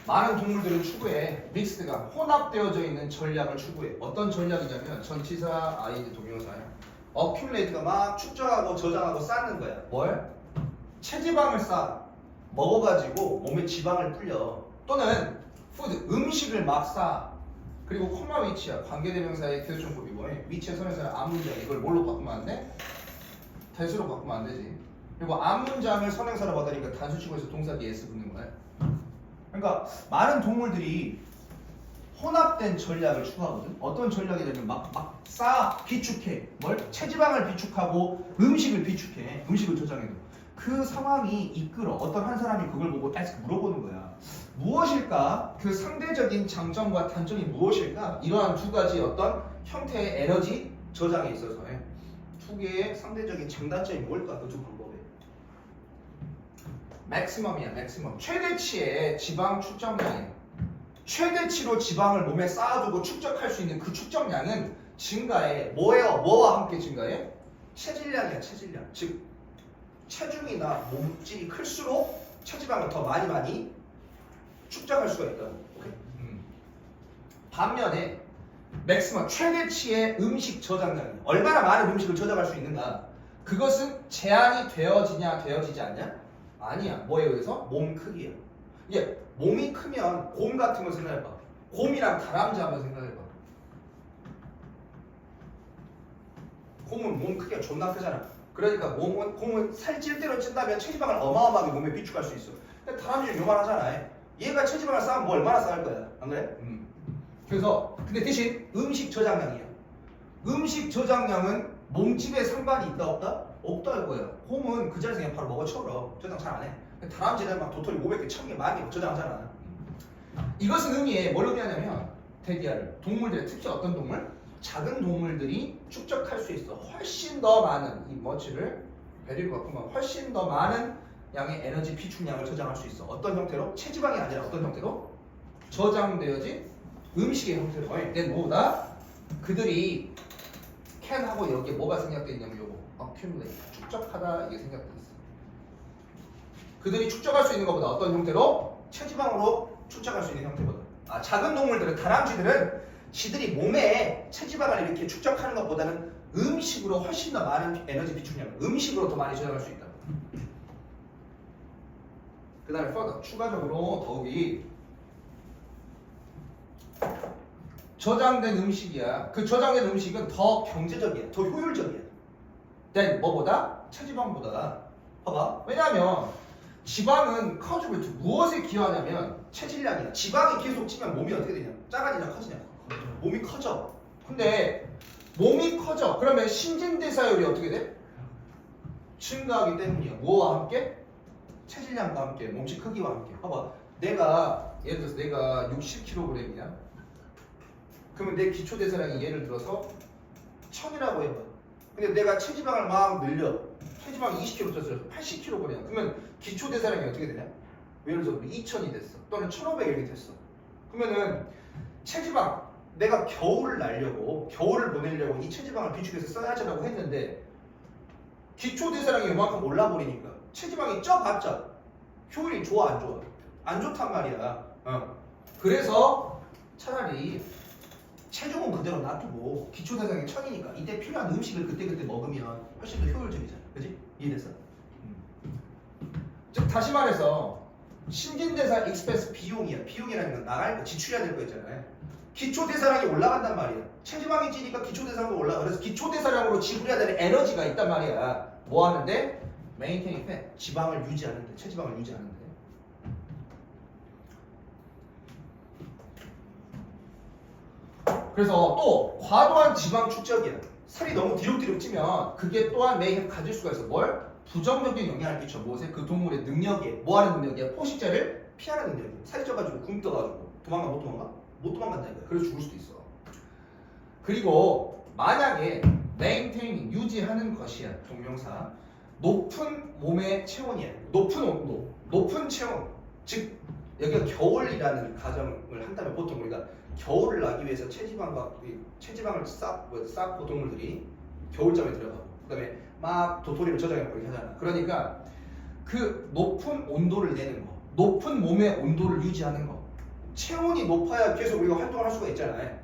많은 동물들은 추구해. 믹스드가 혼합되어져 있는 전략을 추구해. 어떤 전략이냐면 전치사 ing 동명사야. 어큘레이트가 막 축적하고 저장하고 쌓는 거야. 뭘? 체지방을 쌓아. 먹어가지고 몸에 지방을 불려. 또는 푸드, 음식을 막 쌓아. 그리고 코마 위치야. 관계대명사의 교조정법이 뭐해? 위치의 선행사는 앞문장. 이걸 뭘로 바꾸면 안 돼? 대수로 바꾸면 안 되지. 그리고 앞문장을 선행사로 받으니까 단수치고에서 동사 뒤에 s 붙는 거야. 그러니까 많은 동물들이 혼합된 전략을 추구하거든. 어떤 전략이냐면 막 쌓아 비축해. 뭘? 체지방을 비축하고 음식을 비축해. 음식을 저장해도. 그 상황이 이끌어. 어떤 한 사람이 그걸 보고 계속 물어보는 거야. 무엇일까? 그 상대적인 장점과 단점이 무엇일까? 이러한 두 가지 어떤 형태의 에너지 저장에 있어서 두 개의 상대적인 장단점이 뭘까? 그 두 방법에. 맥시멈이야, 맥시멈. 최대치의 지방 축적량이야. 최대치로 지방을 몸에 쌓아두고 축적할 수 있는 그 축적량은 증가해. 뭐예요? 뭐와 함께 증가해? 체질량이야, 체질량. 즉 체중이나 몸집이 클수록 체지방을 더 많이 축적할 수가 있다. 오케이? 반면에 맥시멈 최대치의 음식 저장량. 얼마나 많은 음식을 저장할 수 있는가? 그것은 제한이 되어지냐 되어지지 않냐? 아니야. 뭐에 의해서? 몸 크기야. 이게 몸이 크면 곰 같은 거 생각해봐. 곰이랑 다람쥐 한번 생각해봐. 곰은 몸 크기가 존나 크잖아. 그러니까 곰은 살찔 대로 찐다면 체지방을 어마어마하게 몸에 비축할 수 있어. 근데 다람쥐는 요만하잖아. 얘가 체지방을 쌓으면 뭐 얼마나 쌓을 거야. 안 그래? 그래서 근데 대신 음식 저장량이야. 음식 저장량은 몸집에 상관이 있다 없다? 없다 이거야. 곰은 그 자리에서 그냥 바로 먹어쳐버려. 저장 잘 안 해. 다람쥐는 막 도토리 500개, 1000개, 10,000개 저장하잖아. 이것은 의미해. 뭘 의미하냐면 대기하를. 동물들, 특히 어떤 동물? 작은 동물들이 축적할 수 있어. 훨씬 더 많은 이 머치를 배리고 바꾸면 훨씬 더 많은 양의 에너지 비축량을 저장할 수 있어. 어떤 형태로? 체지방이 아니라 어떤 형태로? 저장되어진 음식의 형태로. nên 뭐다? 그들이 캔하고 여기에 뭐가 생략되어 있냐면 요거 accumulate, 축적하다 이게 생략되어 있어. 그들이 축적할 수 있는 것보다 어떤 형태로? 체지방으로 축적할 수 있는 형태보다. 작은 동물들은, 다람쥐들은 지들이 몸에 체지방을 이렇게 축적하는 것보다는 음식으로 훨씬 더 많은 에너지 비축량을 음식으로 더 많이 저장할 수 있다. 그 다음에 further, 추가적으로 더욱이 저장된 음식이야. 그 저장된 음식은 더 경제적이야. 더 효율적이야. than 뭐보다? 체지방보다. 봐봐. 왜냐하면 지방은 커지고 무엇에 기여하냐면 체질량이야. 지방이 계속 찌면 몸이 어떻게 되냐? 작아지냐 커지냐? 몸이 커져. 근데 몸이 커져. 그러면 신진대사율이 어떻게 돼? 증가하기 때문이야. 뭐와 함께? 체질량과 함께, 몸집 크기와 함께. 봐봐. 예를 들어서 내가 60kg이야. 그러면 내 기초대사량이 예를 들어서 1000이라고 해봐. 근데 내가 체지방을 막 늘려. 체지방이 20kg 쪘어요. 80kg. 그러면 기초대사량이 어떻게 되냐? 예를 들어서 2000이 됐어. 또는 1500 이렇게 됐어. 그러면은 체지방, 내가 겨울을 날려고, 겨울을 보내려고 이 체지방을 비축해서 써야지라고 했는데 기초대사량이 이만큼 올라버리니까 체지방이 쪄봤자 효율이 좋아 안 좋아? 안 좋단 말이야. 그래서 차라리 체중은 그대로 놔두고 기초대사량이 1000이니까 이때 필요한 음식을 그때그때 먹으면 훨씬 더 효율적이잖아. 그지? 이해됐어? 즉 다시 말해서 신진대사 익스펜스 비용이야. 비용이라는 건 나갈 거, 지출해야 될 거 있잖아요. 기초대사량이 올라간단 말이야. 체지방이 찌니까 기초대사량도 올라가. 그래서 기초대사량으로 지불해야 되는 에너지가 있단 말이야. 뭐 하는데? 메인테인 팻, 지방을 유지하는데, 체지방을 유지하는데. 그래서 또 과도한 지방 축적이야. 살이 너무 뒤룩뒤룩 찌면 그게 또한 매일 가질 수가 있어. 뭘? 부정적인 영향을 끼쳐. 무엇에? 그 동물의 능력에. 뭐 하는 능력이야? 포식자를 피하는 능력이야. 살이 쪄가지고 굶떠가지고 도망가 못 도망가? 못 도망간다니까. 그래서 죽을 수도 있어. 그리고 만약에 maintain, 유지하는 것이야. 동명사. 높은 몸의 체온이야. 높은 온도, 높은 체온. 즉 여기가 겨울이라는 가정을 한다면 보통 우리가 겨울을 나기 위해서 체지방을 쌓고 동물들이 겨울잠에 들어가고 그다음에 막 도토리를 저장해버리고 이렇게 하잖아. 그러니까 그 높은 온도를 내는 거, 높은 몸의 온도를 유지하는 거, 체온이 높아야 계속 우리가 활동을 할 수가 있잖아요.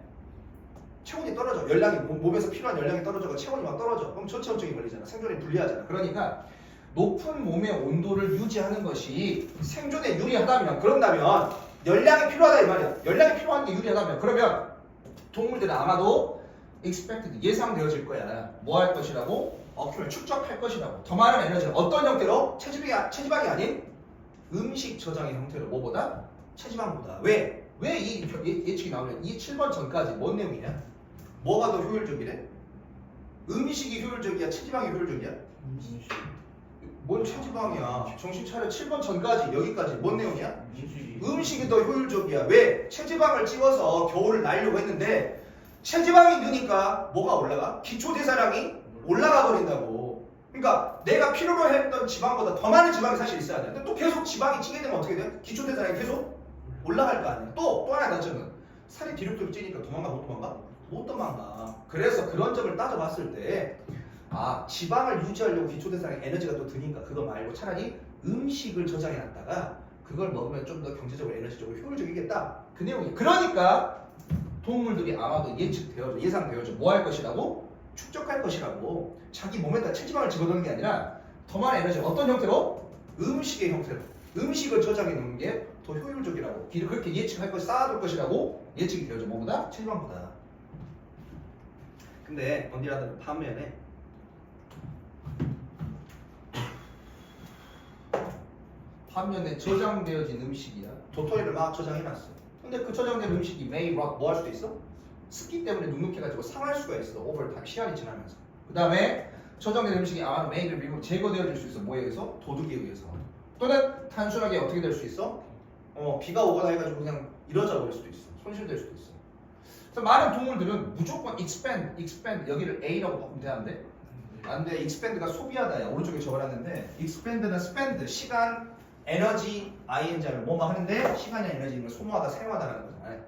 체온이 떨어져. 열량이 몸에서 필요한 열량이 떨어져서 체온이 막 떨어져. 그럼 저체온증이 걸리잖아. 생존에 불리하잖아. 그러니까 높은 몸의 온도를 유지하는 것이 생존에 유리하다면 그런다면 열량이 필요하다 이 말이야. 열량이 필요한 게 유리하다면 그러면 동물들은 아마도 expected 예상되어질 거야. 뭐 할 것이라고? 어큐를 축적할 것이라고. 더 많은 에너지를 어떤 형태로? 체지방이 아닌 음식 저장의 형태로. 뭐보다? 체지방보다. 왜? 왜 이 예측이 나오냐? 이 7번 전까지 뭔 내용이냐? 뭐가 더 효율적이래? 음식이 효율적이야? 체지방이 효율적이야? 뭔 체지방이야? 정신 차려. 7번 전까지 여기까지 뭔 내용이야? 음식이 더 효율적이야. 왜? 체지방을 찍어서 겨울을 날려고 했는데 체지방이 느니까 뭐가 올라가? 기초대사량이 올라가 버린다고. 그러니까 내가 필요로 했던 지방보다 더 많은 지방이 사실 있어야 돼. 근데 또 계속 지방이 찌게 되면 어떻게 돼? 기초대사량이 계속 올라갈 거 아니야. 또 하나 단점은 살이 뒤룩뒤룩 찌니까 도망가 못 도망가? 못 도망가. 그래서 그런 점을 따져봤을 때 지방을 유지하려고 기초대사량에 에너지가 또 드니까 그거 말고 차라리 음식을 저장해놨다가 그걸 먹으면 좀 더 경제적으로 에너지적으로 효율적이겠다. 그 내용이에요. 그러니까 동물들이 아마도 예상되어져 뭐 할 것이라고? 축적할 것이라고. 자기 몸에다 체지방을 집어넣는 게 아니라 더 많은 에너지 어떤 형태로? 음식의 형태로. 음식을 저장해 놓는 게 더 효율적이라고. 그렇게 예측할 것이 쌓아둘 것이라고 예측이 되어져. 뭐보다? 체지방보다. 근데 언디라든 반면에 저장되어진 음식이야. 도토리를 막 저장해놨어. 근데 그 저장된 음식이 매일 막 뭐 할 수도 있어? 습기 때문에 눅눅해가지고 상할 수가 있어. 오버타임 시간이 지나면서. 그 다음에 저장된 음식이 아마 매일 제거되어질 수 있어. 뭐에 의해서? 도둑에 의해서. 또는 단순하게 어떻게 될 수 있어? 비가 오거나 해가지고 그냥 이러져 버릴 수도 있어. 손실될 수도 있어. 그래서 많은 동물들은 무조건 expand 여기를 A라고 바꾸면 되는데 안 돼. expand가 소비하다야. 오른쪽에 적어놨는데 expand는 spend 시간, 에너지, ing하면 뭐뭐 하는데 시간이나 에너지는 소모하다, 사용하다라는 거잖아요.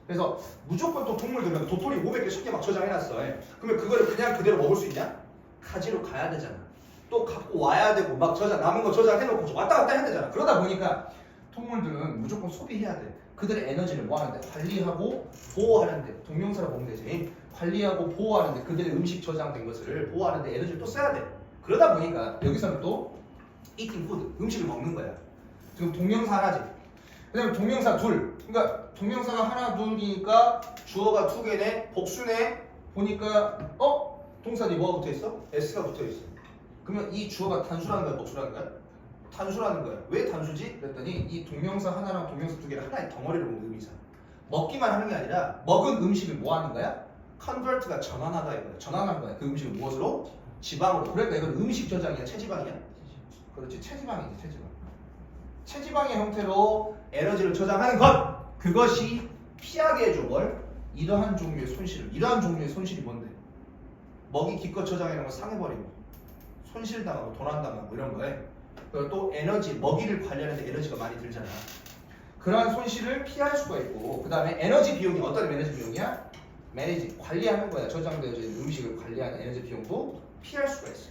그래서 무조건 또 동물들은 도토리 500개 쉽게 막 저장해놨어. 그러면 그거를 그냥 그대로 먹을 수 있냐? 가지러 가야 되잖아. 또 갖고 와야 되고 막 남은 거 저장해놓고 왔다 갔다 해야 되잖아. 그러다 보니까 동물들은 무조건 소비해야 돼. 그들의 에너지를 뭐 하는데? 관리하고 보호하는데. 동명사로 보면 되지. 관리하고 보호하는데 그들의 음식 저장된 것을 보호하는데 에너지를 또 써야 돼. 그러다 보니까 여기서는 또 eating food, 음식을 먹는 거야. 지금 동명사 하나지. 그 다음에 동명사 둘. 그러니까 동명사가 하나 둘이니까 주어가 두 개네. 복수네. 보니까 동사 뒤에 뭐가 붙어있어? S가 붙어있어. 그러면 이 주어가 단수라는 거야? 복수라는 거야? 단수라는 거야. 왜 단수지? 그랬더니 이 동명사 하나랑 동명사 두 개를 하나의 덩어리로 보는 의미잖아. 먹기만 하는 게 아니라 먹은 음식을 뭐 하는 거야? 컨버트가 전환하다 이거야. 전환한 거야. 그 음식을 무엇으로? 지방으로. 그러니까 이건 음식 저장이야? 체지방이야? 그렇지. 체지방이지. 체지방. 체지방의 형태로 에너지를 저장하는 것! 그것이 피하게 해줘. 뭘? 이러한 종류의 손실을. 이러한 종류의 손실이 뭔데? 먹이 기껏 저장해놓은 거 상해버리고 손실당하고 도난당하고 이런 거에 그리고 또 에너지, 먹이를 관리하는데 에너지가 많이 들잖아. 그러한 손실을 피할 수가 있고 그 다음에 에너지 비용이 어떤 에너지 비용이야? 매니지, 관리하는 거야. 저장되어져 있는 음식을 관리하는 에너지 비용도 피할 수가 있어.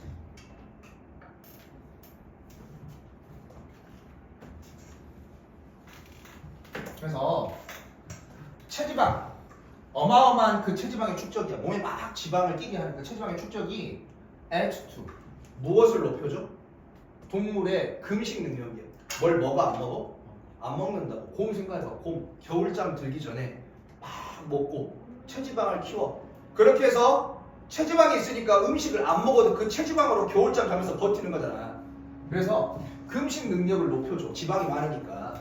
그래서 체지방 어마어마한 그 체지방의 축적이야. 몸에 막 지방을 끼게 하는 그 체지방의 축적이 adds to 무엇을 높여줘? 동물의 금식 능력이야. 뭘 먹어 안 먹어? 안 먹는다고. 곰 생각해봐. 곰 겨울잠 들기 전에 막 먹고 체지방을 키워. 그렇게 해서 체지방이 있으니까 음식을 안 먹어도 그 체지방으로 겨울잠 자면서 버티는 거잖아. 그래서 금식 능력을 높여줘. 지방이 많으니까.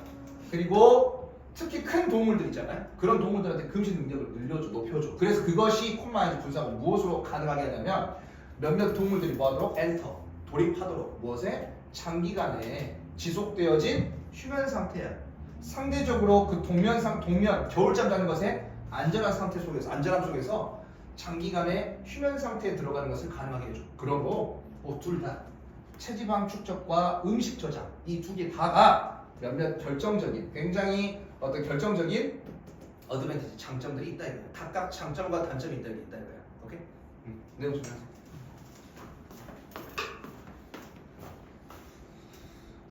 그리고 특히 큰 동물들 있잖아요. 그런 동물들한테 금식 능력을 늘려줘, 높여줘. 그래서 그것이 콤마인드 분사가 무엇으로 가능하게 하냐면 몇몇 동물들이 뭐하도록? 엔터, 돌입하도록. 무엇에? 장기간에 지속되어진 휴면 상태야. 상대적으로 그 동면 겨울잠 자는 것에 안전한 상태 속에서, 안전함 속에서 장기간의 휴면 상태에 들어가는 것을 가능하게 해줘. 그러고 둘 다 체지방 축적과 음식 저장 이 두 개 다가 몇몇 결정적인, 굉장히 어떤 결정적인 어드밴티지 장점들이 있다 이거야. 각각 장점과 단점이 있다 이거야. 오케이? 내용 좀 하세요.